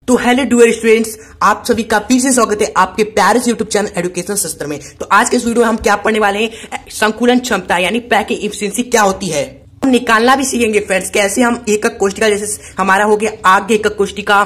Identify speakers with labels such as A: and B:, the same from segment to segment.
A: तो hello dear students, आप सभी का फिर से स्वागत है आपके प्यारे से यूट्यूब चैनल एजुकेशन शास्त्र में। तो आज के इस वीडियो में हम क्या पढ़ने वाले हैं, संकुलन क्षमता यानी पैकिंग एफिशिएंसी क्या होती है। हम निकालना भी सीखेंगे फ्रेंड्स, कैसे हम एकक कोष्ठिका, जैसे हमारा हो गया आगे एकक कोष्ठिका,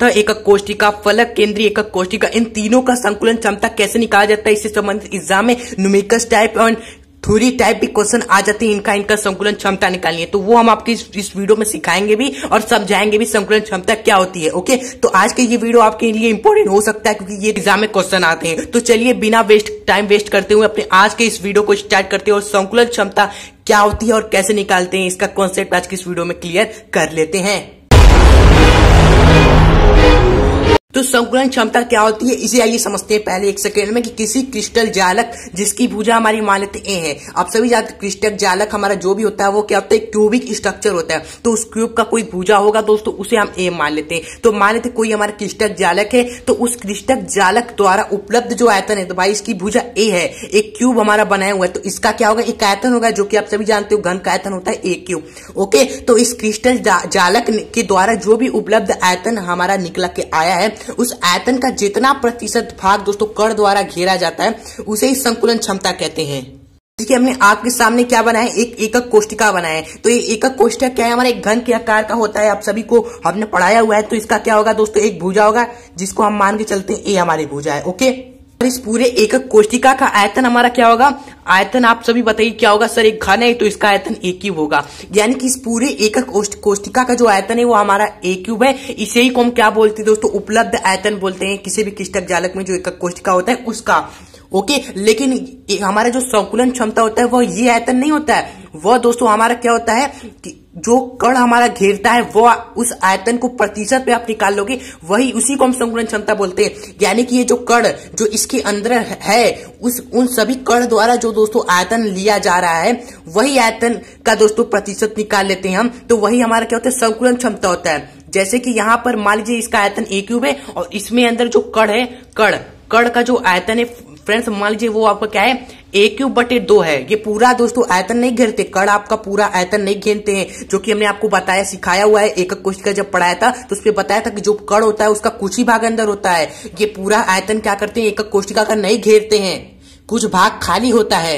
A: एकक कोष्ठिका, फलक केंद्रीय एकक कोष्ठिका, इन तीनों का संकुलन क्षमता कैसे निकाला जाता है। इससे संबंधित एग्जाम में न्यूमेरिकल टाइप और थ्योरी टाइप भी क्वेश्चन आ जाते हैं, इनका संकुलन क्षमता निकालनी है। तो वो हम आपकी इस वीडियो में सिखाएंगे भी और समझाएंगे भी संकुलन क्षमता क्या होती है। ओके, तो आज के ये वीडियो आपके लिए इंपॉर्टेंट हो सकता है क्योंकि ये एग्जाम में क्वेश्चन आते हैं। तो चलिए बिना टाइम वेस्ट करते हुए अपने आज के इस वीडियो को स्टार्ट करते हैं और संकुलन क्षमता क्या होती है और कैसे निकालते हैं, इसका कॉन्सेप्ट आज की इस वीडियो में क्लियर कर लेते हैं। तो संकुलन क्षमता क्या होती है, इसे आइए समझते हैं पहले एक सेकेंड में कि किसी क्रिस्टल जालक जिसकी भुजा हमारी मान लेते ए है। आप सभी जानते हैं क्रिस्टल जालक हमारा जो भी होता है वो क्या होता है, क्यूबिक स्ट्रक्चर होता है। तो उस क्यूब का कोई भुजा होगा दोस्तों, उसे हम ए मान लेते हैं। तो मान लेते कोई हमारा क्रिस्टल जालक है, तो उस क्रिस्टल जालक द्वारा उपलब्ध जो आयतन है, तो भाई इसकी भुजा ए है, एक क्यूब हमारा बनाया हुआ है, तो इसका क्या होगा, एक आयतन होगा जो कि आप सभी जानते हो घन का आयतन होता है ए क्यूब। ओके, तो इस क्रिस्टल जालक के द्वारा जो भी उपलब्ध आयतन हमारा निकला के आया है, उस आयतन का जितना प्रतिशत भाग दोस्तों कण द्वारा घेरा जाता है उसे ही संकुलन क्षमता कहते हैं। ठीक है, हमने आपके सामने क्या बनाया, एक एकक कोष्ठिका बनाया है। तो ये एकक कोष्ठिका क्या है, हमारे एक घन के आकार का होता है, आप सभी को हमने पढ़ाया हुआ है। तो इसका क्या होगा दोस्तों, एक भुजा होगा जिसको हम मान के चलते हैं ए हमारी भुजा है। ओके, और इस पूरे एकक कोष्ठिका का आयतन हमारा क्या होगा, आयतन आप सभी बताइए क्या होगा। सर एक घन है तो इसका आयतन ए क्यूब होगा, यानी कि इस पूरे एकक कोष्ठिका का जो आयतन है वो हमारा ए क्यूब है। इसे ही को हम क्या बोलते हैं दोस्तों, उपलब्ध आयतन बोलते हैं किसी भी क्रिस्टल जालक में जो एकक कोष्ठिका होता है उसका। ओके, लेकिन हमारा जो संकुलन क्षमता होता है वह ये आयतन नहीं होता है, वह दोस्तों हमारा क्या होता है कि जो कण हमारा घेरता है वो उस आयतन को प्रतिशत पे आप निकाल लोगे, वही उसी को हम संकुलन क्षमता बोलते हैं। यानी कि ये जो कण जो इसके अंदर है उन सभी कण द्वारा जो दोस्तों आयतन लिया जा रहा है वही आयतन का दोस्तों प्रतिशत निकाल लेते हैं हम। तो वही हमारा क्या होता है, संकुलन क्षमता होता है। जैसे कि यहाँ पर मान लीजिए इसका आयतन ए क्यूब है और इसमें अंदर जो कण है, कण का जो आयतन है फ्रेंड्स, मान लीजिए वो आपका क्या है, ए क्यूब बटे 2 है। ये पूरा दोस्तों आयतन नहीं घेरते, कण आपका पूरा आयतन नहीं घेरते हैं, जो कि हमने आपको बताया सिखाया हुआ है। एकक कोष्ठिका जब पढ़ाया था तो उसमें बताया था कि जो कण होता है उसका कुछ ही भाग अंदर होता है, ये पूरा आयतन क्या करते हैं, एकक कोष्ठिका का नहीं घेरते हैं, कुछ भाग खाली होता है।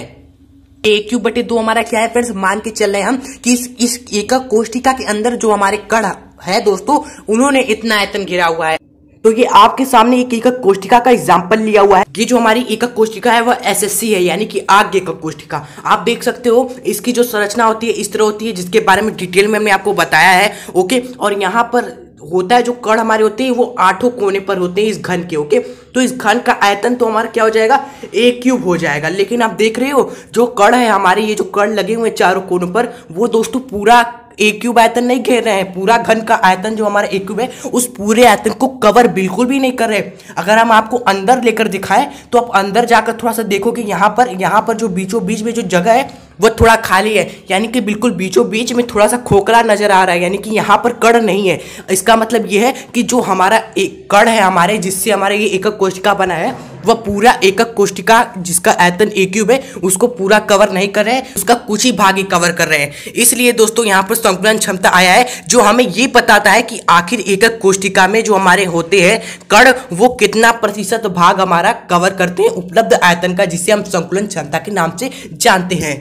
A: ए क्यूब बटे 2 हमारा क्या है फ्रेंड्स, मान के चल रहे हैं हम कि इस एकक कोष्ठिका के अंदर जो हमारे कण है दोस्तों उन्होंने इतना आयतन घेरा हुआ है। तो ये आपके सामने एक एकक कोष्ठिका का एग्जाम्पल लिया हुआ है। ये जो हमारी एकक कोष्ठिका है वह एसएससी है, यानी कि आगे एकक कोष्ठिका। आप देख सकते हो इसकी जो संरचना होती है इस तरह होती है, जिसके बारे में डिटेल में मैंने आपको बताया है। ओके, और यहाँ पर होता है जो कण हमारे होते हैं वो 8 कोने पर होते हैं इस घन के। ओके, तो इस घन का आयतन तो हमारा क्या हो जाएगा, ए क्यूब हो जाएगा। लेकिन आप देख रहे हो जो कण है हमारे, ये जो कण लगे हुए चारों कोनों पर, वो दोस्तों पूरा ए क्यूब आयतन नहीं घेर रहे हैं। पूरा घन का आयतन जो हमारा ए क्यूब है उस पूरे आयतन को कवर बिल्कुल भी नहीं कर रहे। अगर हम आपको अंदर लेकर दिखाएं तो आप अंदर जाकर थोड़ा सा देखो कि यहाँ पर जो बीचों बीच में जो जगह है वो थोड़ा खाली है, यानी कि बिल्कुल बीचों बीच में थोड़ा सा खोखला नजर आ रहा है, यानी कि यहाँ पर कण नहीं है। इसका मतलब ये है कि जो हमारा एक कण है हमारे, जिससे हमारे ये एकक कोष्ठिका बना है, वह पूरा एकक कोष्ठिका जिसका आयतन ए क्यूब है उसको पूरा कवर नहीं कर रहे हैं, उसका कुछ ही भाग ही कवर कर रहे हैं। इसलिए दोस्तों यहाँ पर संकुलन क्षमता आया है, जो हमें ये बताता है कि आखिर एकक कोष्ठिका में जो हमारे होते हैं कण वो कितना प्रतिशत भाग हमारा कवर करते हैं उपलब्ध आयतन का, जिसे हम संकुलन क्षमता के नाम से जानते हैं।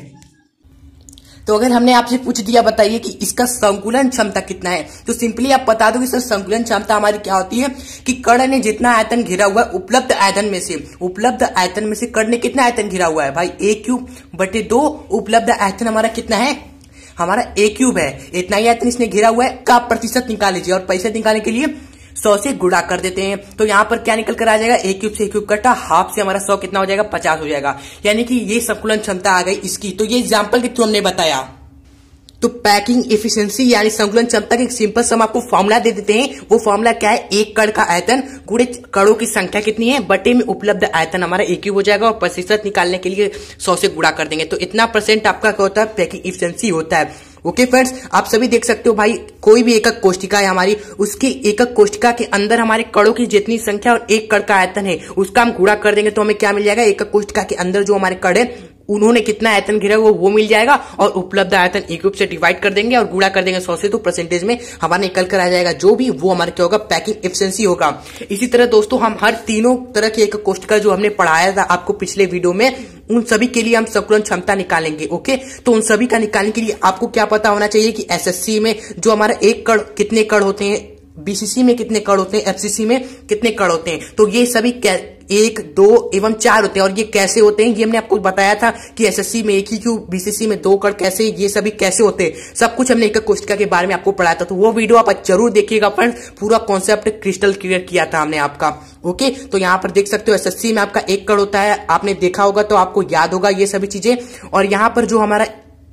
A: तो अगर हमने आपसे पूछ दिया बताइए कि इसका संकुलन क्षमता कितना है, तो सिंपली आप बता दो कि सर संकुलन क्षमता हमारी क्या होती है कि कण ने जितना आयतन घिरा हुआ है उपलब्ध आयतन में से कण ने कितना आयतन घिरा हुआ है, भाई ए क्यूब बटे 2। उपलब्ध आयतन हमारा कितना है, हमारा ए क्यूब है, इतना ही आयतन इसने घिरा हुआ है, का प्रतिशत निकाल लीजिए और प्रतिशत निकालने के लिए 100 से गुणा कर देते हैं। तो यहाँ पर क्या निकल कर आ जाएगा, ए क्यूब से ए क्यूब कटा, हाफ से हमारा 100 कितना हो जाएगा, 50 हो जाएगा, यानी कि ये संकुलन क्षमता आ गई इसकी। तो ये एग्जाम्पल के थ्रू हमने बताया। तो पैकिंग एफिशिएंसी यानी संकुलन क्षमता के एक सिंपल सम आपको फॉर्मूला दे देते हैं। वो फॉर्मूला क्या है, एक कण का आयतन गुणे कणों की संख्या कितनी है बटे में उपलब्ध आयतन हमारा ए क्यूब हो जाएगा, और प्रतिशत निकालने के लिए 100 से गुणा कर देंगे। तो इतना % आपका क्या होता है, पैकिंग एफिशिएंसी होता है। ओके फ्रेंड्स, आप सभी देख सकते हो भाई, कोई भी एकक कोष्ठिका है हमारी, उसकी एकक कोष्ठिका के अंदर हमारे कणों की जितनी संख्या और एक कण का आयतन है उसका हम गुणा कर देंगे तो हमें क्या मिल जाएगा, एकक कोष्ठिका के अंदर जो हमारे कण है उन्होंने कितना आयतन घेरा वो मिल जाएगा और उपलब्ध आयतन ए क्यूब से डिवाइड कर देंगे और गुणा कर देंगे 100 से, तो परसेंटेज में हमारा निकल कर आ जाएगा जो भी वो हमारा क्या होगा, पैकिंग एफिशिएंसी होगा। इसी तरह दोस्तों हम हर तीनों तरह के एक कोष्ठक जो हमने पढ़ाया था आपको पिछले वीडियो में, उन सभी के लिए हम संकुलन क्षमता निकालेंगे। ओके, तो उन सभी का निकालने के लिए आपको क्या पता होना चाहिए कि एसएससी में जो हमारा एक कण कितने कण होते हैं, बीसीसी में कितने कण होते हैं, एफसीसी में कितने कण होते हैं। तो ये सभी 1, 2 एवं 4 होते हैं। और ये कैसे होते हैं ये हमने आपको बताया था कि एसएससी में 1 ही क्यों, बीसीसी में 2 कण कैसे, ये सभी कैसे होते हैं, सब कुछ हमने एक कोष्ठक के बारे में आपको पढ़ाया था। तो वो वीडियो आप जरूर देखिएगा फ्रेंड्स, पूरा कॉन्सेप्ट क्रिस्टल क्लियर किया था हमने आपका। ओके, तो यहाँ पर देख सकते हो एसएससी में आपका 1 कण होता है, आपने देखा होगा तो आपको याद होगा ये सभी चीजें। और यहाँ पर जो हमारा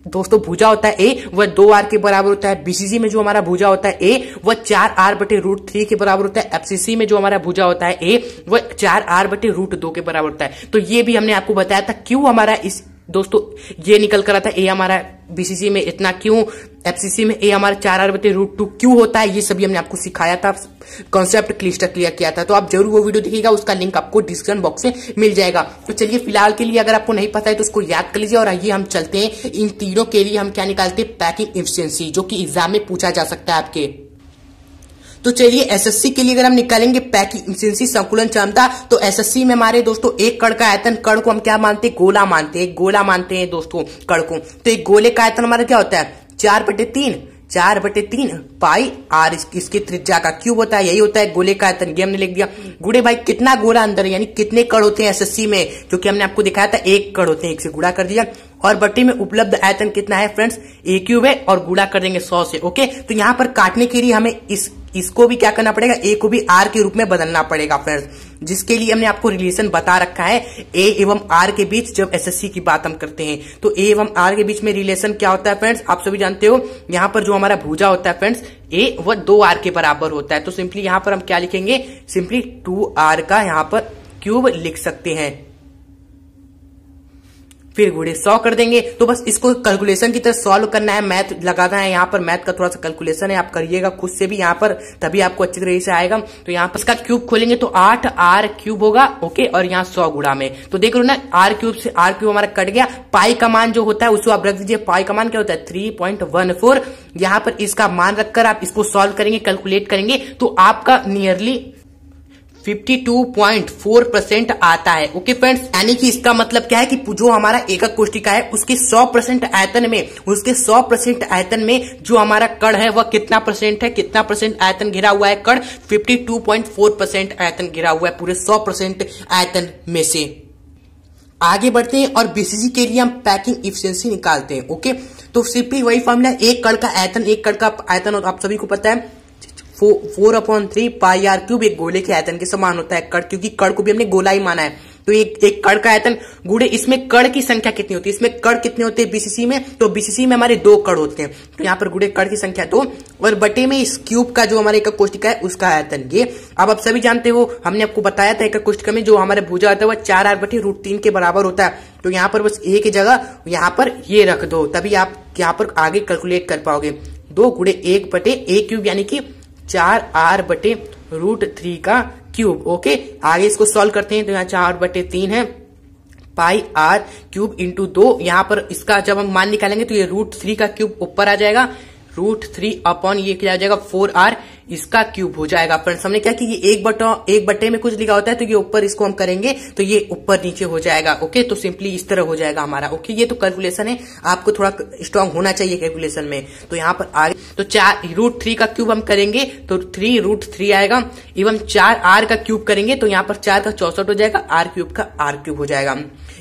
A: दोस्तों भुजा होता है ए, वह 2r के बराबर होता है। बीसीसी में जो हमारा भुजा होता है ए, वह 4r/√3 के बराबर होता है। एफसीसी में जो हमारा भुजा होता है ए, वह 4r/√2 के बराबर होता है। तो ये भी हमने आपको बताया था क्यों हमारा इस दोस्तों ये निकल कर आता है, ए हमारा बीसीसी में इतना क्यों, एफसीसी में ए हमारा 4r/√2 क्यों होता है, ये सभी हमने आपको सिखाया था, कॉन्सेप्ट क्लियर किया था। तो आप जरूर वो वीडियो देखिएगा, उसका लिंक आपको डिस्क्रिप्शन बॉक्स में मिल जाएगा। तो चलिए फिलहाल के लिए अगर आपको नहीं पता है तो उसको याद कर लीजिए और आइए हम चलते हैं इन तीनों के लिए हम क्या निकालते हैं, पैकिंग एफिशिएंसी, जो कि एग्जाम में पूछा जा सकता है आपके। तो चलिए एसएससी के लिए अगर हम निकालेंगे पैकिंग एफिशिएंसी संकुलन क्षमता, तो एसएससी में हमारे दोस्तों एक कण का आयतन, कण को हम क्या मानते हैं, गोला मानते हैं, गोला मानते हैं दोस्तों कण को। तो एक गोले का आयतन हमारा क्या होता है, 4/3 पाई आर, इसकी त्रिज्या का क्यूब होता है, यही होता है गोले का आयतन। ये हमने लिख दिया। गुणे भाई कितना गोला अंदर है, यानी कितने कण होते हैं एसएससी में, जो कि हमने आपको दिखाया था 1 कण होते हैं, 1 से गुणा कर दिया। और बट्टी में उपलब्ध आयतन कितना है फ्रेंड्स, ए क्यूब है, और गुणा कर देंगे 100 से। ओके, तो यहाँ पर काटने के लिए हमें इसको भी क्या करना पड़ेगा, ए को भी आर के रूप में बदलना पड़ेगा फ्रेंड्स, जिसके लिए हमने आपको रिलेशन बता रखा है ए एवं आर के बीच। जब एसएससी की बात हम करते हैं तो ए एवं आर के बीच में रिलेशन क्या होता है फ्रेंड्स, आप सभी जानते हो। यहाँ पर जो हमारा भुजा होता है फ्रेंड्स ए, वह 2r के बराबर होता है। तो सिंपली यहाँ पर हम क्या लिखेंगे, सिंपली 2r का यहाँ पर क्यूब लिख सकते हैं, फिर गुणे 100 कर देंगे। तो बस इसको कैलकुलेशन की तरह सॉल्व करना है, मैथ लगाना है। यहाँ पर मैथ का थोड़ा सा कैलकुलेशन है, आप करिएगा खुद से भी यहाँ पर, तभी आपको अच्छी तरह से आएगा। तो यहाँ पर इसका क्यूब खोलेंगे तो 8r क्यूब होगा। ओके, और यहाँ 100 गुणा में, तो देख लो ना, r क्यूब से r क्यूब हमारा कट गया। पाई का मान जो होता है उसको आप रख दीजिए, पाई का मान क्या होता है 3.14। यहाँ पर इसका मान रखकर आप इसको सॉल्व करेंगे, कैलकुलेट करेंगे तो आपका नियरली 52.4% आता है। ओके फ्रेंड्स, यानी कि इसका मतलब क्या है कि जो हमारा एकक कोष्ठिका है उसके 100% आयतन में, उसके 100% आयतन में जो हमारा कण है वह कितना परसेंट है, कितना परसेंट आयतन घिरा हुआ है कण, 52.4% आयतन घिरा हुआ है पूरे 100% आयतन में से। आगे बढ़ते हैं और बीसीसी के लिए हम पैकिंग एफिशिएंसी निकालते हैं। ओके, तो सिंपली वही फॉर्मूला, एक कण का आयतन, एक कण का आयतन आप सभी को पता है 4/3 पाई आर क्यूब, एक गोले के आयतन के समान होता है कण, क्योंकि कण को भी हमने गोला ही माना है। तो एक कण का आयतन गुणे इसमें कण की संख्या कितनी होती है, इसमें कण कितने होते हैं बीसीसी में, तो बीसीसी में हमारे 2 कण होते हैं। तो यहाँ पर गुणे कण की संख्या 2 और बटे में इस क्यूब का जो हमारे एकक कोष्ठिका है उसका आयतन। ये अब आप सभी जानते हो, हमने आपको बताया था एकक कोष्ठिका में जो हमारे भुजा होता है वह 4r/√3 के बराबर होता है। तो यहाँ पर बस ए की जगह यहाँ पर ये रख दो, तभी आप यहाँ पर आगे कैलकुलेट कर पाओगे। 2 गुणे 1/a क्यूब, यानी कि 4r/√3 का क्यूब। ओके, आगे इसको सॉल्व करते हैं तो यहाँ 4/3 है, पाई आर क्यूब इंटू 2। यहाँ पर इसका जब हम मान निकालेंगे तो ये √3 का क्यूब ऊपर आ जाएगा, √3 अपॉन ये क्या आ जाएगा 4r, इसका क्यूब हो जाएगा। फ्रेंड्स हमने क्या कि ये एक बट्टे में कुछ लिखा होता है तो ये ऊपर इसको हम करेंगे तो ये ऊपर नीचे हो जाएगा। ओके, तो सिंपली इस तरह हो जाएगा हमारा। ओके, ये तो कैलकुलेशन है, आपको थोड़ा स्ट्रांग होना चाहिए कैलकुलेशन में। तो यहाँ पर आगे तो 4√3 का क्यूब हम करेंगे तो 3√3 आएगा, एवं 4r का क्यूब करेंगे तो यहाँ पर 4 का 64 हो जाएगा, r क्यूब का r क्यूब हो जाएगा।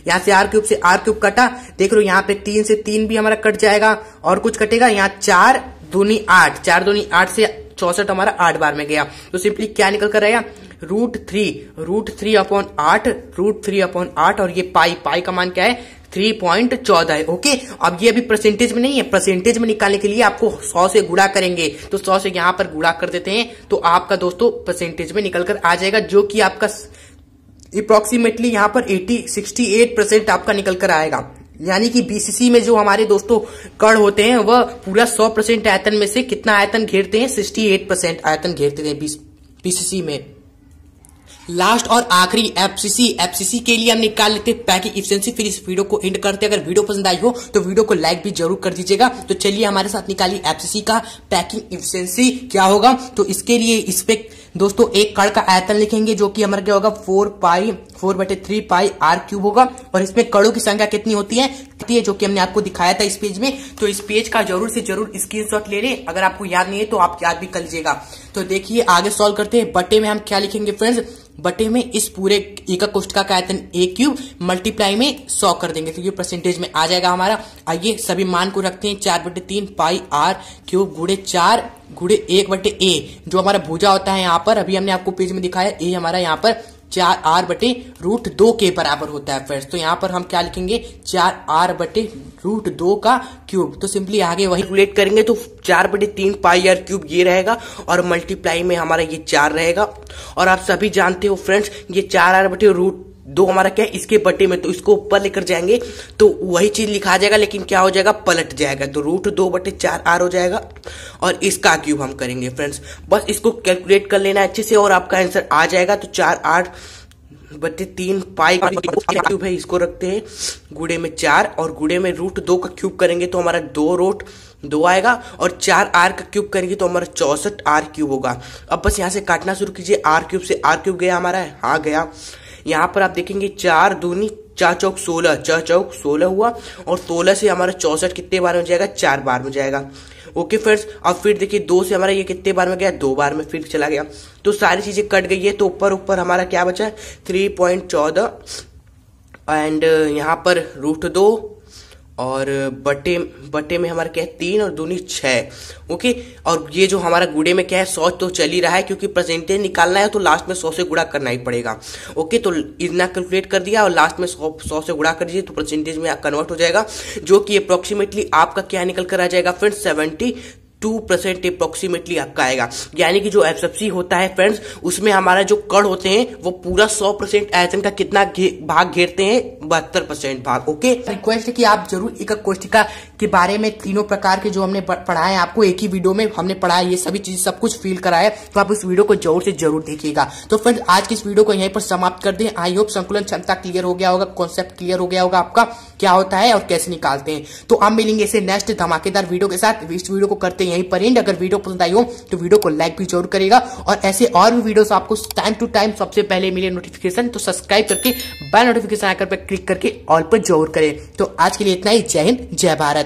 A: यहाँ से r क्यूब से r क्यूब कटा, देख लो यहाँ पे 3 से 3 भी हमारा कट जाएगा और कुछ कटेगा। यहाँ 4 दूनी 8, 4 दूनी 8 से 64 हमारा 8 बार में गया। तो सिंपली क्या निकल कर रहेगा, √3 अपॉन 8, √3 अपॉन 8, और ये पाई का मान क्या है 3.14 है। ओके, अब ये अभी परसेंटेज में नहीं है, परसेंटेज में निकालने के लिए आपको 100 से गुणा करेंगे। तो 100 से यहाँ पर गुणा कर देते हैं तो आपका दोस्तों परसेंटेज में निकल कर आ जाएगा, जो कि आपका अप्रोक्सीमेटली यहाँ पर 68% आपका निकल कर आएगा। यानी कि बीसीसी में जो हमारे दोस्तों कण होते हैं वह पूरा 100% आयतन में से कितना आयतन घेरते हैं, 68% आयतन घेरते हैं बीसीसी में। लास्ट और आखिरी एफसीसी के लिए हम निकाल लेते हैं पैकिंग इफिशिएंसी। फिर इस वीडियो को एंड करते हैं। अगर वीडियो पसंद आई हो तो वीडियो को लाइक भी जरूर कर दीजिएगा। तो चलिए हमारे साथ निकालिए एफसीसी का पैकिंग इफिशिएंसी क्या होगा। तो इसके लिए इस पे दोस्तों एक कण का आयतन लिखेंगे जो कि हमारा क्या होगा 4/3 पाई r क्यूब होगा। और इसमें कणों की संख्या कितनी होती है जो कि हमने आपको दिखाया था इस पेज में। तो इस पेज का जरूर से जरूर स्क्रीनशॉट ले लें। अगर आपको याद नहीं है तो आप याद भी कर लीजिएगा। तो देखिए आगे सॉल्व करते हैं। बटे में हम क्या लिखेंगे फ्रेंड्स, बटे में इस पूरे एकक कोष्ठक का आयतन a क्यूब मल्टीप्लाई में 100 कर देंगे तो ये परसेंटेज में आ जाएगा हमारा। आइए सभी मान को रखते हैं 4/3 पाई r क्यूब गुणे 4 गुणे 1/a जो हमारा भुजा होता है यहाँ पर, अभी हमने आपको पेज में दिखाया, a हमारा यहाँ पर 4r/√2 के बराबर होता है फ्रेंड्स। तो यहाँ पर हम क्या लिखेंगे 4r/√2 का क्यूब। तो सिंपली आगे वही कैलकुलेट करेंगे तो 4/3 पाई r क्यूब ये रहेगा और मल्टीप्लाई में हमारा ये 4 रहेगा। और आप सभी जानते हो फ्रेंड्स ये 4r/√2 हमारा क्या है इसके बटे में, तो इसको ऊपर लेकर जाएंगे तो वही चीज लिखा जाएगा लेकिन क्या हो जाएगा पलट जाएगा। तो √2/4r हो जाएगा और इसका क्यूब हम करेंगे फ्रेंड्स। बस इसको कैलकुलेट कर लेना अच्छे से और आपका आंसर आ जाएगा। तो 4r/3 पाई क्यूब है इसको रखते हैं गुणे में 4 और गुणे में √2 का क्यूब करेंगे तो हमारा 2√2 आएगा और 4r का क्यूब करेंगे तो हमारा 64r क्यूब होगा। अब बस यहाँ से काटना शुरू कीजिए। r क्यूब से r क्यूब गया हमारा, हाँ गया। यहाँ पर आप देखेंगे 4 दूनी 4 चौक 16, 4 चौक 16 हुआ और 16 से हमारा 64 कितने बार में जाएगा 4 बार में जाएगा। ओके फ्रेंड्स, अब फिर देखिए 2 से हमारा ये कितने बार में गया 2 बार में फिर चला गया। तो सारी चीजें कट गई है तो ऊपर हमारा क्या बचा 3.14 एंड यहाँ पर √2 और बटे में हमारा क्या है 3 और दूनी 6। ओके, और ये जो हमारा गुणे में क्या है 100 तो चल ही रहा है क्योंकि परसेंटेज निकालना है तो लास्ट में 100 से गुणा करना ही पड़ेगा। ओके, तो इतना कैलकुलेट कर दिया और लास्ट में 100 से गुणा कर दीजिए तो परसेंटेज में कन्वर्ट हो जाएगा जो कि अप्रोक्सीमेटली आपका क्या निकल कर आ जाएगा फ्रेंड्स 72% अप्रोक्सीमेटली आपका आएगा। यानी कि जो एफसीसी होता है फ्रेंड्स उसमें हमारा जो कण होते हैं वो पूरा 100% आयतन का कितना भाग घेरते हैं 72% भाग। ओके, रिक्वेस्ट है कि आप जरूर एकक कोष्ठिका के बारे में तीनों प्रकार के जो हमने पढ़ाए हैं आपको एक ही वीडियो में हमने पढ़ा है, ये सभी चीज सब कुछ फील कराया तो आप उस वीडियो को जरूर से जरूर देखिएगा। तो फ्रेंड्स आज की इस वीडियो को यहीं पर समाप्त कर दें। आई होप संकुलन क्षमता क्लियर हो गया होगा, कॉन्सेप्ट क्लियर हो गया होगा आपका क्या होता है और कैसे निकालते हैं। तो हम मिलेंगे इसे नेक्स्ट धमाकेदार वीडियो के साथ। इस वीडियो को करते हैं यहीं पर एंड। अगर वीडियो पसंद आई हो तो वीडियो को लाइक भी जरूर करेगा और ऐसे और भी वीडियोस आपको टाइम टू टाइम सबसे पहले मिले नोटिफिकेशन तो सब्सक्राइब करके बेल नोटिफिकेशन आइकन पर क्लिक करके ऑल पर जरूर करें। तो आज के लिए इतना ही। जय हिंद, जय भारत।